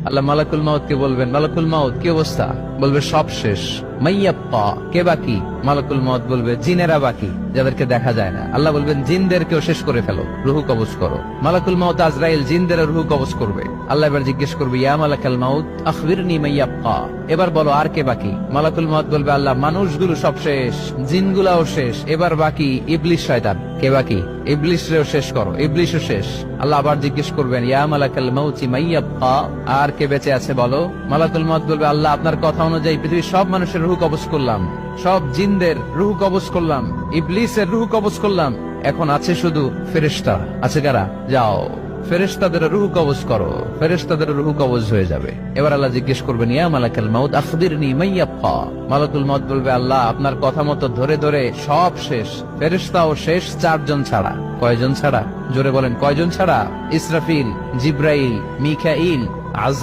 আল্লাহ মালাকুল মাউত কে বলবেন, মালাকুল মাউত কি অবস্থা? বলবে সব শেষ। মাইয়াপ্পা, কে বাকি? মালাকুল মাউত বলবে জিনেরা বাকি, যাদেরকে দেখা যায় না। আল্লাহ বলবেন জিনদেরকেও শেষ করে ফেলো, রুহু কবজ করো। মালাকুল মাউত আজরাইল জিনদের রুহু কবজ করবে। আল্লাহ এবার জিজ্ঞেস করবে, ইয়া মালাকাল মাউত আখবিরনি মাইয়াপ্পা, এবার বলো আর কে বাকি? মালাকুল মাউত বলবে, আল্লাহ মানুষগুলো সব শেষ, জিনগুলাও শেষ, এবার বাকি ইবলিশ শয়তান। কে বাকি? ইবলিশরেও শেষ করো, ইবলিশও শেষ। আল্লাহ আবার জিজ্ঞেস করবেন, ইয়া মালাকাল মাউতি মাইয়াব্বা, আর কে বেঁচে আছে বলো? মালাকুল মাউত বলবে, আল্লাহ আপনার কথা অনুযায়ী পৃথিবীর সব মানুষের রুহু কবজ করলাম, সব জিনদের রুহু কবজ করলাম, ইবলিসের রুহু কবজ করলাম, এখন আছে শুধু ফেরেশতা। আছে কারা? যাও ফেরেশতাদের রুহু কবজ করো। ফেরেশতাদের রুহু কবজ হয়ে যাবে। এবার আল্লাহ জিজ্ঞেস করবেন, ইয়া মালাকাল মাউত আখবিরনি মাইয়াব্বা। মালাকুল মাউত বলবে, আল্লাহ আপনার কথা মতো ধরে ধরে সব শেষ, ফেরেশতাও শেষ, 4 জন ছাড়া। কয়জন ছাড়া? জোরে বলেন, কয়জন ছাড়া? ইসরাফিল, জিব্রাইল, মিকাইল, আজরাইল।